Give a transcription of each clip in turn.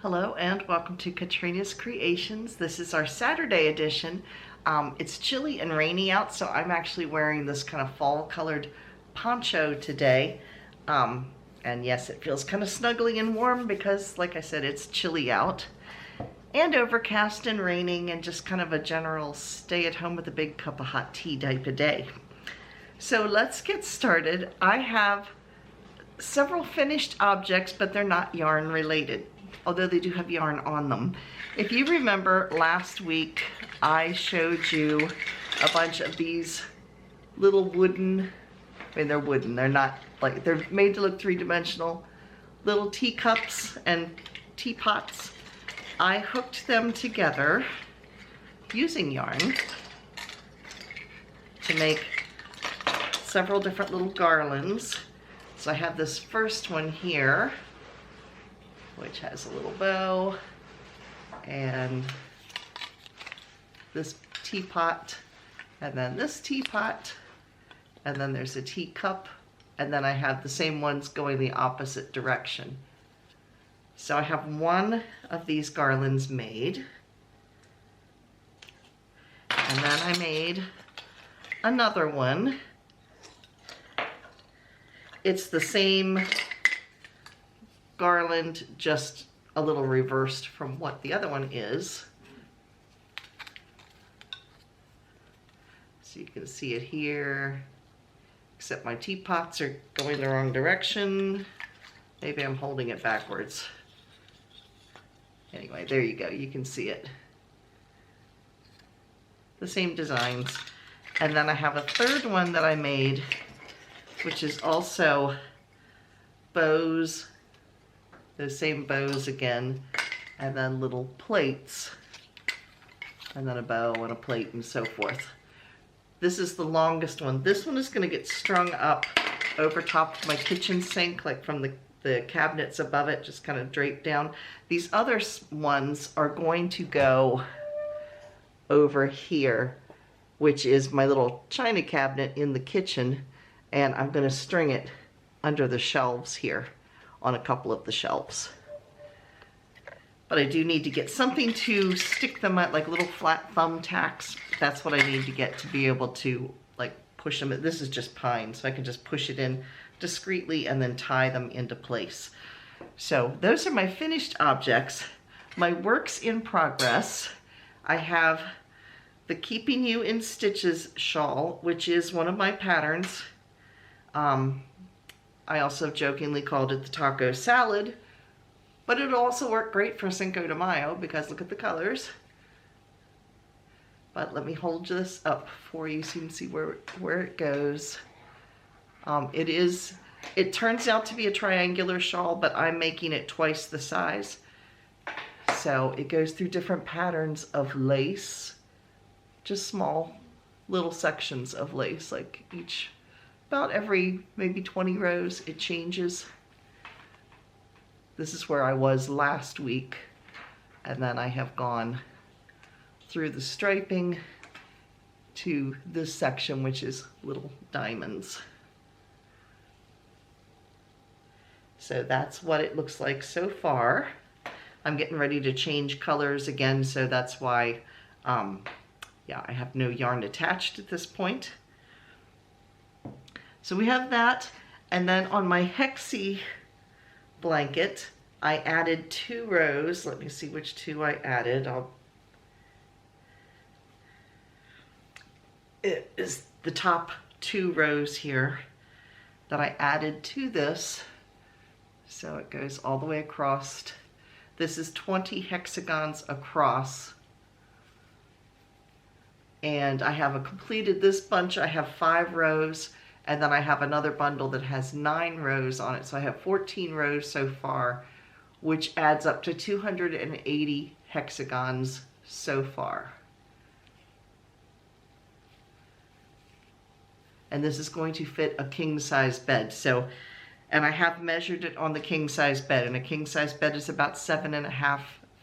Hello and welcome to Katrinas Creations. This is our Saturday edition. It's chilly and rainy out, so I'm actually wearing this kind of fall colored poncho today. And yes, it feels kind of snuggly and warm because, like I said, it's chilly out. And overcast and raining and just kind of a general stay at home with a big cup of hot tea type of day. So let's get started. I have several finished objects, but they're not yarn related, although they do have yarn on them. If you remember last week, I showed you a bunch of these little wooden, I mean they're wooden, they're not like, they're made to look three-dimensional, little teacups and teapots. I hooked them together using yarn to make several different little garlands. So I have this first one here, which has a little bow, and this teapot, and then this teapot, and then there's a teacup, and then I have the same ones going the opposite direction. So I have one of these garlands made, and then I made another one. It's the same garland, just a little reversed from what the other one is. So you can see it here, except my teapots are going the wrong direction. Maybe I'm holding it backwards. Anyway, there you go, you can see it. The same designs. And then I have a third one that I made, which is also bows, those same bows again, and then little plates, and then a bow and a plate and so forth. This is the longest one. This one is going to get strung up over top of my kitchen sink, like from the cabinets above it, just kind of draped down. These other ones are going to go over here, which is my little china cabinet in the kitchen, and I'm going to string it under the shelves here on a couple of the shelves. But I do need to get something to stick them at, like little flat thumbtacks. That's what I need to get to be able to like push them. This is just pine, so I can just push it in discreetly and then tie them into place. So those are my finished objects. My works in progress, I have the Keeping You in Stitches shawl, which is one of my patterns. I also jokingly called it the taco salad, but it also worked great for Cinco de Mayo because look at the colors. But let me hold this up for you so you can see where it goes. It turns out to be a triangular shawl, but I'm making it twice the size. So it goes through different patterns of lace, just small little sections of lace, like each, about every maybe 20 rows it changes. This is where I was last week, and then I have gone through the striping to this section, which is little diamonds. So that's what it looks like so far. I'm getting ready to change colors again, so that's why yeah, I have no yarn attached at this point. So we have that, and then on my hexie blanket, I added 2 rows. Let me see which 2 I added. It is the top 2 rows here that I added to this. So it goes all the way across. This is 20 hexagons across. And I have completed this bunch. I have 5 rows. And then I have another bundle that has 9 rows on it. So I have 14 rows so far, which adds up to 280 hexagons so far. And this is going to fit a king-size bed. So, and I have measured it on the king-size bed, and a king-size bed is about 7.5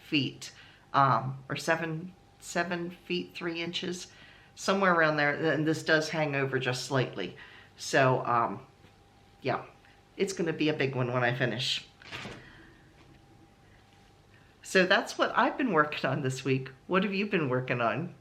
feet, or 7 feet 3 inches, somewhere around there. And this does hang over just slightly. So, yeah, it's going to be a big one when I finish. So that's what I've been working on this week. What have you been working on?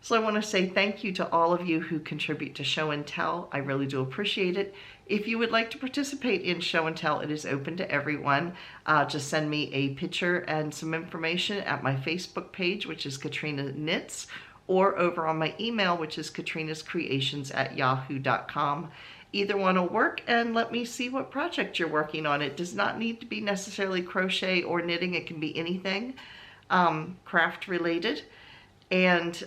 So I want to say thank you to all of you who contribute to Show and Tell. I really do appreciate it. If you would like to participate in Show and Tell, it is open to everyone. Just send me a picture and some information at my Facebook page, which is Katrina Knits, or over on my email, which is KatrinasCreations@yahoo.com. Either one will work, and let me see what project you're working on. It does not need to be necessarily crochet or knitting. It can be anything craft related. And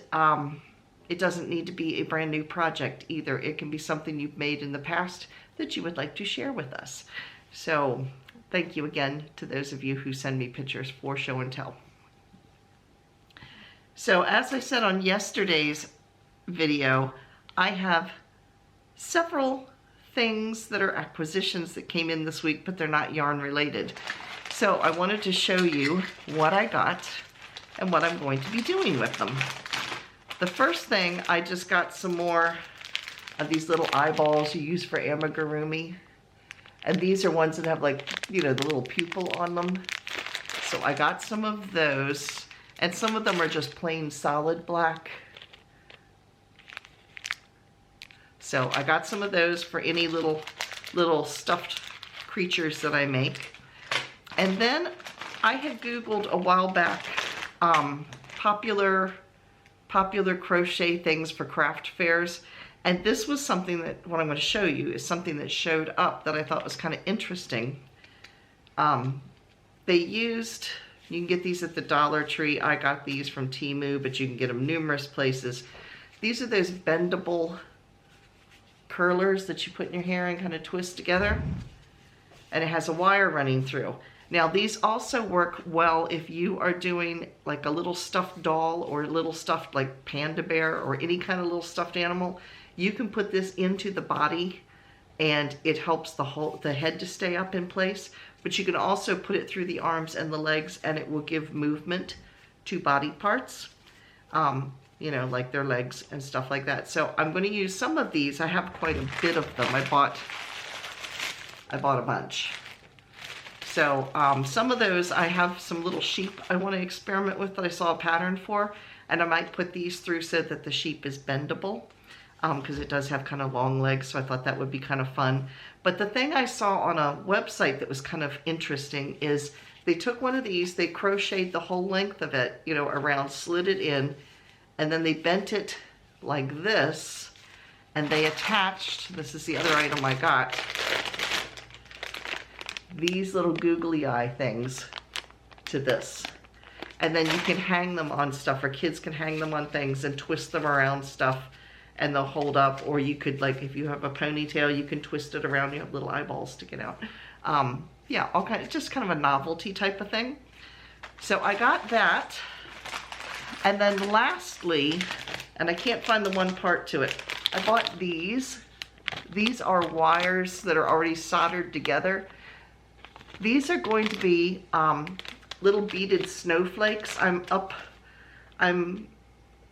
it doesn't need to be a brand new project either. It can be something you've made in the past that you would like to share with us. So thank you again to those of you who send me pictures for Show and Tell. So as I said on yesterday's video, I have several things that are acquisitions that came in this week, but they're not yarn related. So I wanted to show you what I got and what I'm going to be doing with them. The first thing, I just got some more of these little eyeballs you use for amigurumi. And these are ones that have, like, you know, the little pupil on them. So I got some of those, and some of them are just plain solid black. So I got some of those for any little stuffed creatures that I make. And then I had Googled a while back popular crochet things for craft fairs, and this was something that, what I'm going to show you is something that showed up that I thought was kind of interesting. They used, you can get these at the Dollar Tree. I got these from Temu, but you can get them numerous places. These are those bendable curlers that you put in your hair and kind of twist together, and it has a wire running through. Now these also work well if you are doing like a little stuffed doll or a little stuffed like panda bear or any kind of little stuffed animal. You can put this into the body and it helps the head to stay up in place, but you can also put it through the arms and the legs and it will give movement to body parts, you know, like their legs and stuff like that. So I'm going to use some of these. I have quite a bit of them. I bought a bunch. So some of those, I have some little sheep I want to experiment with that I saw a pattern for, and I might put these through so that the sheep is bendable, because it does have kind of long legs, so I thought that would be kind of fun. But the thing I saw on a website that was kind of interesting is they took one of these, they crocheted the whole length of it, you know, around, slid it in, and then they bent it like this, and they attached, this is the other item I got, these little googly eye things to this. And then you can hang them on stuff, or kids can hang them on things and twist them around stuff and they'll hold up. Or you could, like, if you have a ponytail, you can twist it around, you have little eyeballs sticking out. Yeah, all kind of, just kind of a novelty type of thing. So I got that. And then lastly, and I can't find the one part to it, I bought these. These are wires that are already soldered together. These are going to be little beaded snowflakes. I'm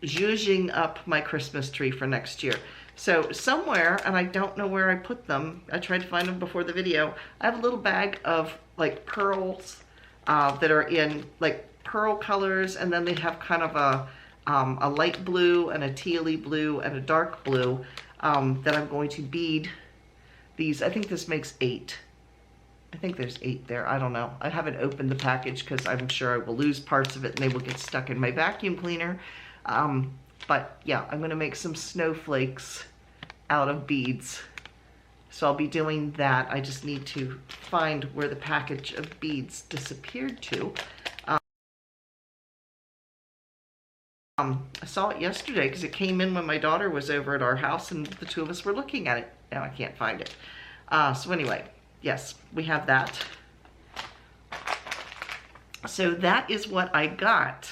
zhuzhing up my Christmas tree for next year. So somewhere, and I don't know where I put them, I tried to find them before the video, I have a little bag of like pearls that are in like pearl colors, and then they have kind of a light blue and a tealy blue and a dark blue that I'm going to bead these. I think this makes 8. I think there's 8 there. I don't know. I haven't opened the package because I'm sure I will lose parts of it and they will get stuck in my vacuum cleaner. But yeah, I'm going to make some snowflakes out of beads. So I'll be doing that. I just need to find where the package of beads disappeared to. I saw it yesterday because it came in when my daughter was over at our house and the two of us were looking at it. Now I can't find it. So anyway, yes, we have that. So that is what I got.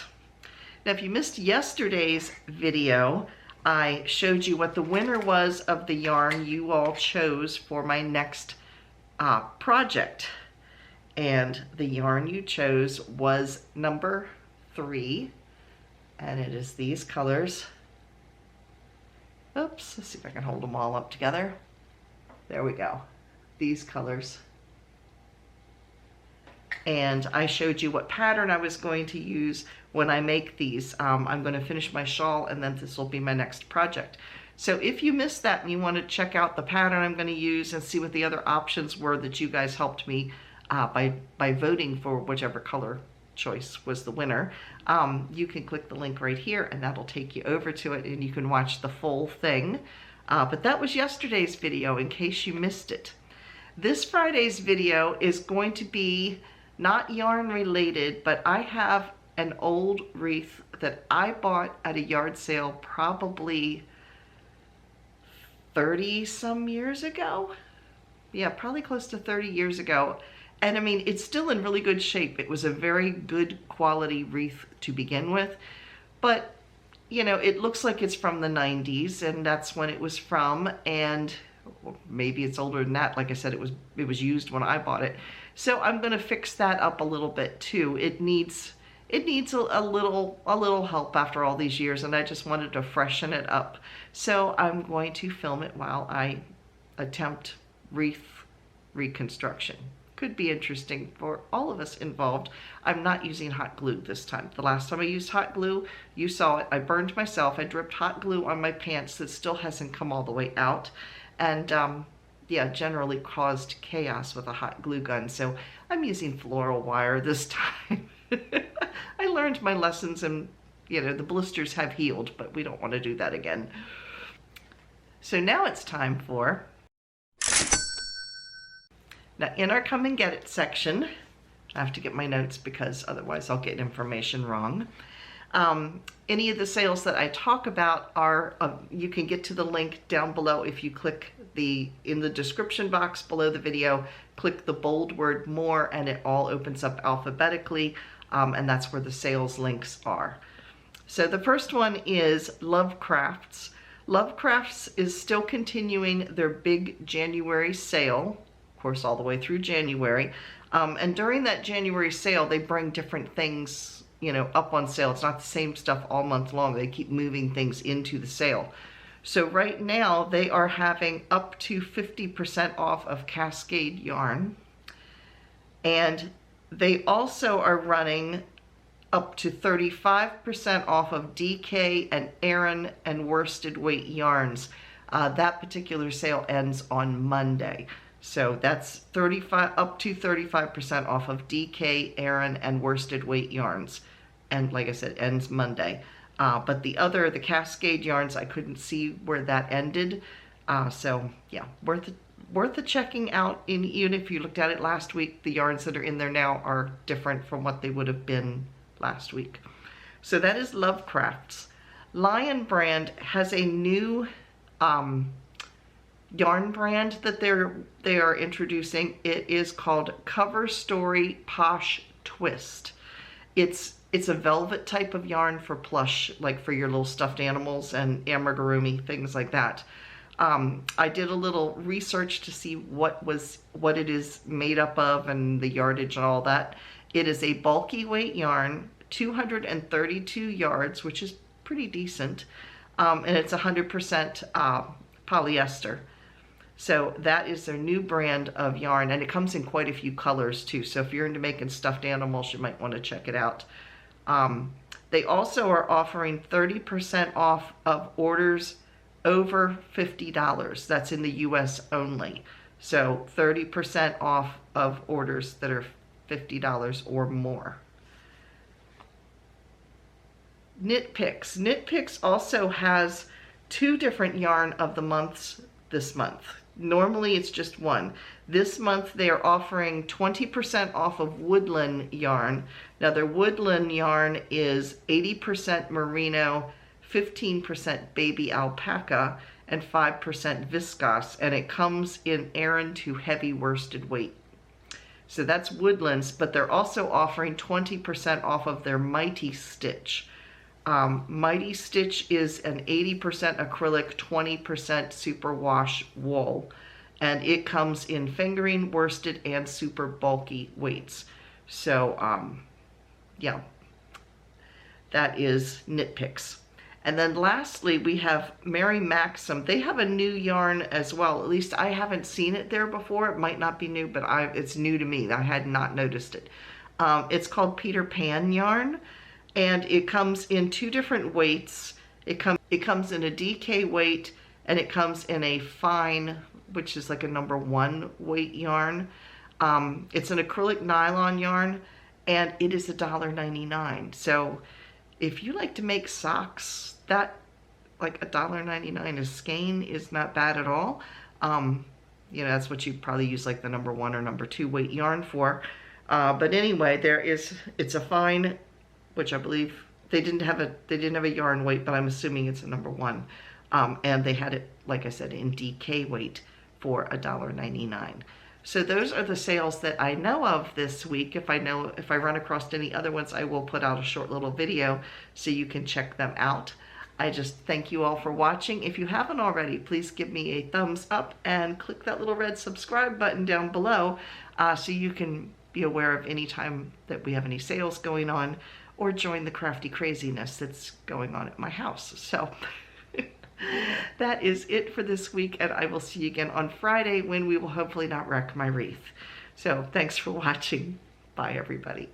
Now if you missed yesterday's video, I showed you what the winner was of the yarn you all chose for my next project. And the yarn you chose was number 3. And it is these colors. Oops, let's see if I can hold them all up together. There we go. These colors. And I showed you what pattern I was going to use when I make these. I'm going to finish my shawl and then this will be my next project. So if you missed that and you want to check out the pattern I'm going to use and see what the other options were that you guys helped me by voting for whichever color choice was the winner, you can click the link right here and that'll take you over to it and you can watch the full thing. But that was yesterday's video in case you missed it. This Friday's video is going to be not yarn related, but I have an old wreath that I bought at a yard sale probably 30 some years ago. Yeah, probably close to 30 years ago. And I mean, it's still in really good shape. It was a very good quality wreath to begin with, but you know, it looks like it's from the 90s and that's when it was from, and maybe it's older than that. Like I said, it was used when I bought it. So I'm going to fix that up a little bit too. It needs a little help after all these years, and I just wanted to freshen it up. So I'm going to film it while I attempt wreath reconstruction. Could be interesting for all of us involved. I'm not using hot glue this time. The last time I used hot glue, you saw it. I burned myself. I dripped hot glue on my pants that still hasn't come all the way out. And yeah, generally caused chaos with a hot glue gun. So I'm using floral wire this time. I learned my lessons and, you know, the blisters have healed, but we don't want to do that again. So now it's time for... Now in our come and get it section, I have to get my notes because otherwise I'll get information wrong. Any of the sales that I talk about are, you can get to the link down below if you click in the description box below the video, click the bold word more and it all opens up alphabetically, and that's where the sales links are. So the first one is Lovecrafts. Lovecrafts is still continuing their big January sale, of course, all the way through January. And during that January sale, they bring different things, you know, up on sale. It's not the same stuff all month long. They keep moving things into the sale. So right now they are having up to 50% off of Cascade yarn. And they also are running up to 35% off of DK and Aran and worsted weight yarns. That particular sale ends on Monday. So that's up to 35% off of DK, Aran, and worsted weight yarns. And like I said, ends Monday. But the Cascade yarns, I couldn't see where that ended. So yeah, worth a checking out. Even if you looked at it last week, the yarns that are in there now are different from what they would have been last week. So that is Lovecrafts. Lion Brand has a new yarn brand that they are introducing. It is called Cover Story Posh Twist. It's a velvet type of yarn for plush, like for your little stuffed animals and amigurumi, things like that. I did a little research to see what it is made up of and the yardage and all that. It is a bulky weight yarn, 232 yards, which is pretty decent, and it's 100% polyester. So that is their new brand of yarn, and it comes in quite a few colors too. So if you're into making stuffed animals, you might want to check it out. They also are offering 30% off of orders over $50. That's in the US only. So 30% off of orders that are $50 or more. Knit Picks. Knit Picks also has 2 different yarn of the months this month. Normally it's just one. This month they are offering 20% off of woodland yarn. Now their woodland yarn is 80% merino, 15% baby alpaca, and 5% viscose, and it comes in Aran to heavy worsted weight. So that's woodlands, but they're also offering 20% off of their Mighty Stitch. Mighty Stitch is an 80% acrylic, 20% superwash wool, and it comes in fingering, worsted, and super bulky weights. So yeah, that is Knit Picks. And then lastly, we have Mary Maxim. They have a new yarn as well. At least I haven't seen it there before. It might not be new, but it's new to me. I had not noticed it. It's called Peter Pan yarn, and it comes in 2 different weights. It comes in a DK weight, and it comes in a fine, which is like a #1 weight yarn. It's an acrylic nylon yarn, and it is $1.99. So if you like to make socks, that like $1.99 a skein is not bad at all. You know, that's what you probably use like the #1 or #2 weight yarn for. But anyway, it's a fine, which I believe they didn't have a yarn weight, but I'm assuming it's a #1. And they had it, like I said, in DK weight for $1.99. So those are the sales that I know of this week. If I run across any other ones, I will put out a short little video so you can check them out. I just thank you all for watching. If you haven't already, please give me a thumbs up and click that little red subscribe button down below so you can be aware of any time that we have any sales going on, or join the crafty craziness that's going on at my house. So that is it for this week, and I will see you again on Friday when we will hopefully not wreck my wreath. So thanks for watching. Bye, everybody.